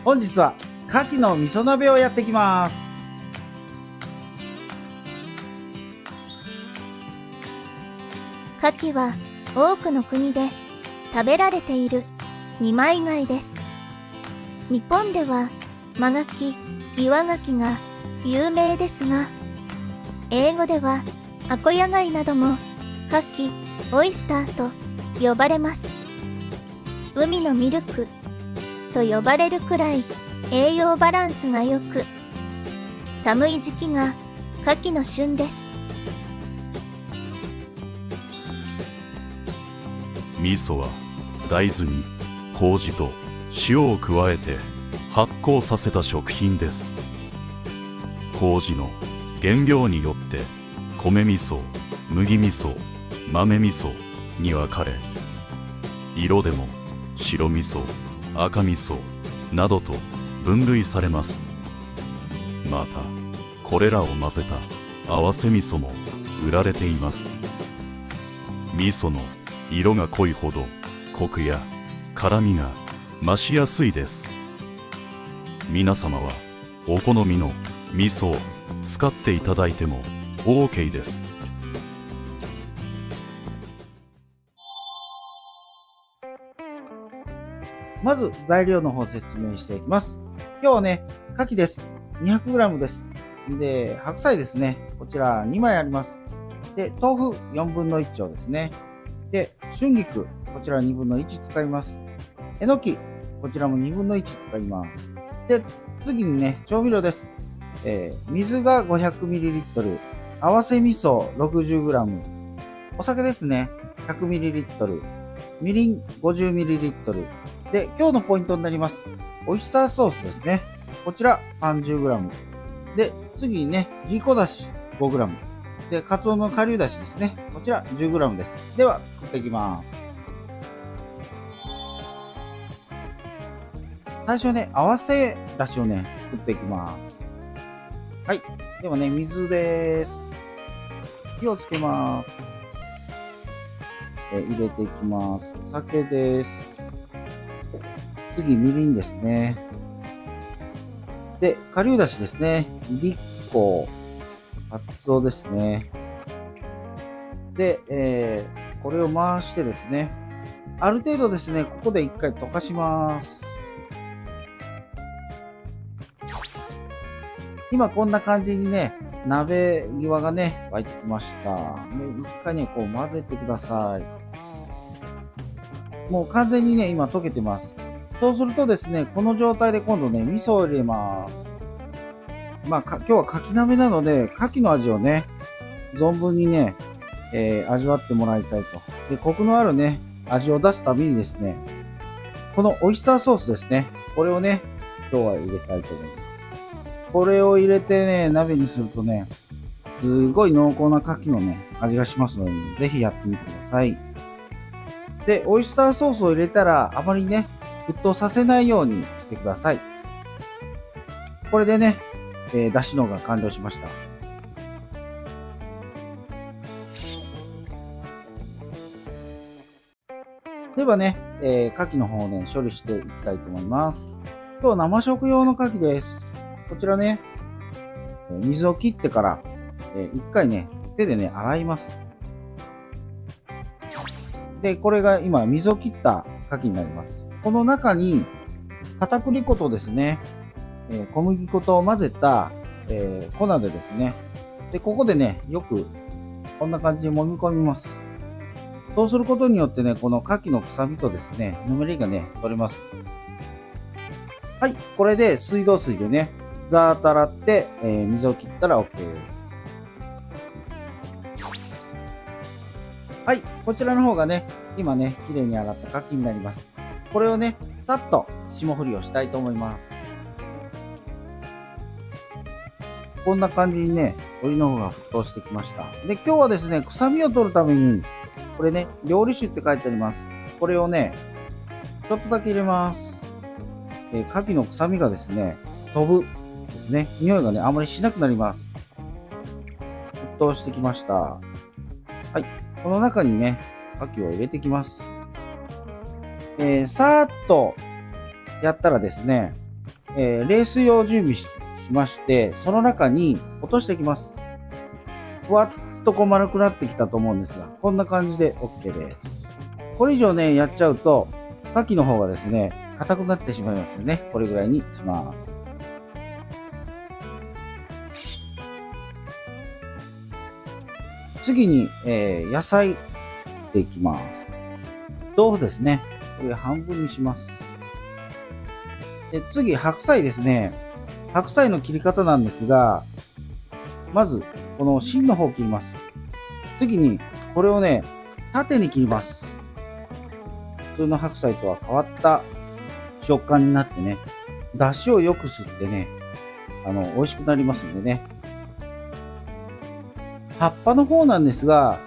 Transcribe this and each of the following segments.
本日は牡蠣の味噌鍋をやっていきます。牡蠣は多くの国で食べられている二枚貝です。日本では真牡蠣、岩牡蠣が有名ですが、英語ではアコヤ貝なども牡蠣、オイスターと呼ばれます。海のミルクと呼ばれるくらい栄養バランスが良く、寒い時期が牡蠣の旬です。味噌は大豆に麹と塩を加えて発酵させた食品です。麹の原料によって米味噌、麦味噌、豆味噌に分かれ、色でも白味噌、赤味噌などと分類されます。またこれらを混ぜた合わせ味噌も売られています。味噌の色が濃いほどコクや辛みが増しやすいです。皆様はお好みの味噌を使っていただいても OK です。まず材料の方説明していきます。今日はね、牡蠣です。200g です。で、白菜ですね。こちら2枚あります。で、豆腐4分の1丁ですね。で、春菊、こちら2分の1使います。えのき、こちらも2分の1使います。で、次にね、調味料です。水が 500ml、合わせ味噌 60g、お酒ですね、100ml、みりん 50ml、で、今日のポイントになります。オイスターソースですね。こちら 30g。で、次にね、いりこだし 5g。で、カツオの顆粒だしですね。こちら 10g です。では、作っていきます。最初ね、合わせだしをね、作っていきます。はい。ではね、水です。火をつけます。入れていきます。お酒です。次、みりんですね。で、顆粒だしですね。いりこ、かつおですね。で、これを回してですね、ある程度ですね、ここで一回溶かします。今こんな感じにね、鍋際がね、沸いてきました。で、一回ね、こう混ぜてください。もう完全にね、今溶けてます。そうするとですね、この状態で今度ね、味噌を入れます。まあ、今日は牡蠣鍋なので、牡蠣の味をね、存分にね、味わってもらいたいと。で、コクのあるね、味を出すためにですね、このオイスターソースですね、これをね、今日は入れたいと思います。これを入れてね、鍋にするとね、すごい濃厚な牡蠣のね、味がしますので、ぜひやってみてください。で、オイスターソースを入れたら、あまりね、沸騰させないようにしてください。これでね、出汁のが完了しました。ではね、牡蠣の方をね、処理していきたいと思います。今日生食用の牡蠣です。こちらね、水を切ってから、一回ね、手でね、洗います。で、これが今、水を切った牡蠣になります。この中に、片栗粉とですね、小麦粉と混ぜた、粉でですね、で、ここでね、よく、こんな感じで揉み込みます。そうすることによってね、この牡蠣の臭みとですね、ぬめりがね、取れます。はい、これで水道水でね、ザーッと洗って、水を切ったら OK です。はい、こちらの方がね、今ね、綺麗に洗った牡蠣になります。これをね、さっと霜降りをしたいと思います。こんな感じにね、鶏の方が沸騰してきました。で、今日はですね、臭みを取るために、これね、料理酒って書いてあります。これをね、ちょっとだけ入れます。牡蠣の臭みがですね、飛ぶですね。匂いがね、あまりしなくなります。沸騰してきました。はい。この中にね、牡蠣を入れていきます。さーっとやったらですね、冷水を準備しまして、その中に落としていきます。ふわっとこう丸くなってきたと思うんですが、こんな感じで OK です。これ以上ね、やっちゃうと、牡蠣の方がですね、硬くなってしまいますよね。これぐらいにします。次に、野菜でいきます。豆腐ですね。これ半分にします。で次、白菜ですね。白菜の切り方なんですが、まず、この芯の方を切ります。次に、これをね、縦に切ります。普通の白菜とは変わった食感になってね、出汁をよく吸ってね、美味しくなりますんでね。葉っぱの方なんですが、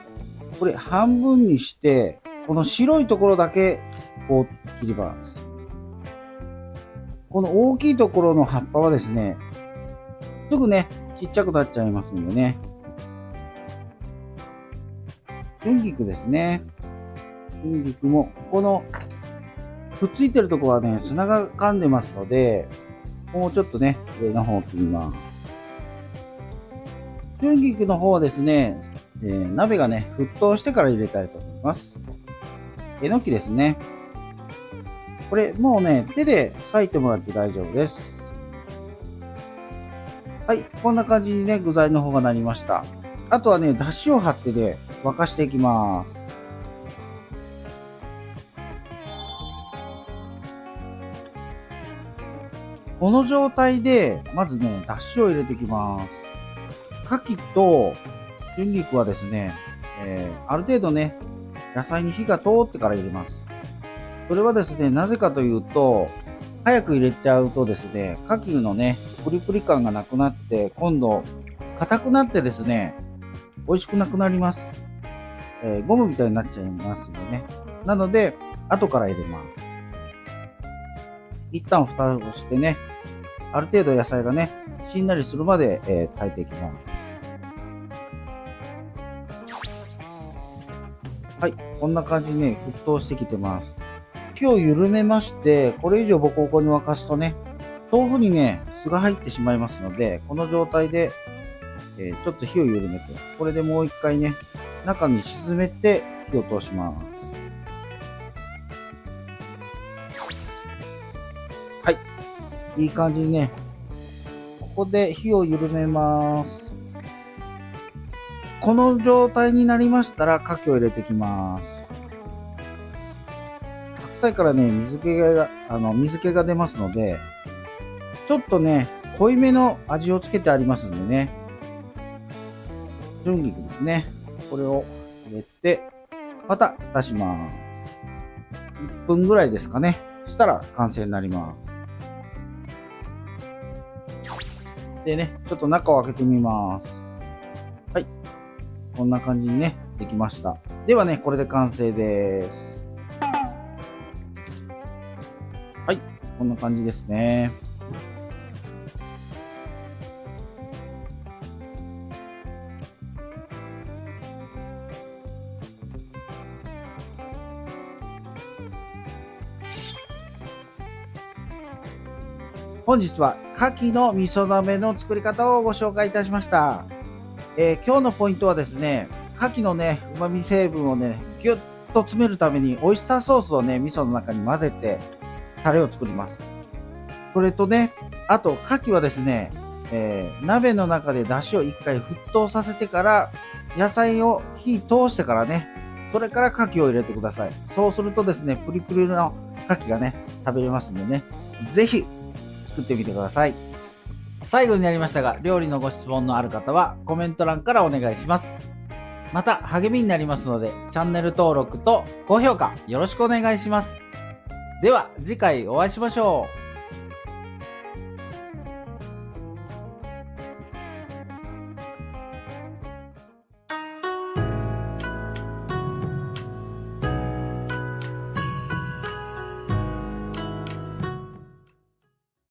これ半分にして、この白いところだけ、こう切ります。この大きいところの葉っぱはですね、すぐね、ちっちゃくなっちゃいますんでね。春菊ですね。春菊も、この、くっついてるところはね、砂が噛んでますので、もうちょっとね、上の方を切ります。春菊の方はですね、鍋がね、沸騰してから入れたいと思います。えのきですね。これ、もうね、手で裂いてもらって大丈夫です。はい、こんな感じにね、具材の方がなりました。あとはね、出汁を張ってね、沸かしていきます。この状態で、まずね、出汁を入れていきます。牡蠣と春菊はですね、ある程度ね、野菜に火が通ってから入れます。それはですね、なぜかというと、早く入れちゃうとですね、牡蠣のね、プリプリ感がなくなって、今度、硬くなってですね、美味しくなくなります。ゴムみたいになっちゃいますんでね。なので、後から入れます。一旦蓋をしてね、ある程度野菜がね、しんなりするまで、炊いていきます。はい、こんな感じにね、沸騰してきてます。火を緩めまして、これ以上ボコボコに沸かすとね、豆腐にね、酢が入ってしまいますので、この状態で、ちょっと火を緩めて、これでもう一回ね、中に沈めて火を通します。はい。いい感じにね、ここで火を緩めます。この状態になりましたら、牡蠣を入れていきます。白菜からね、水気が出ますので、ちょっとね、濃いめの味をつけてありますんでね。春菊ですね。これを入れて、また蓋します。1分ぐらいですかね。したら完成になります。でね、ちょっと中を開けてみます。はい。こんな感じにね、できました。ではね、これで完成です。はい。こんな感じですね。本日は牡蠣の味噌鍋の作り方をご紹介いたしました。今日のポイントはですね、牡蠣のね、旨味成分をね、ぎゅっと詰めるためにオイスターソースをね、味噌の中に混ぜて、タレを作ります。それとね、あと、牡蠣はですね、鍋の中で出汁を一回沸騰させてから、野菜を火通してからね、それから牡蠣を入れてください。そうするとですね、プリプリの牡蠣がね、食べれますんでね、ぜひ作ってみてください。最後になりましたが、料理のご質問のある方はコメント欄からお願いします。また励みになりますので、チャンネル登録と高評価よろしくお願いします。では次回お会いしましょう。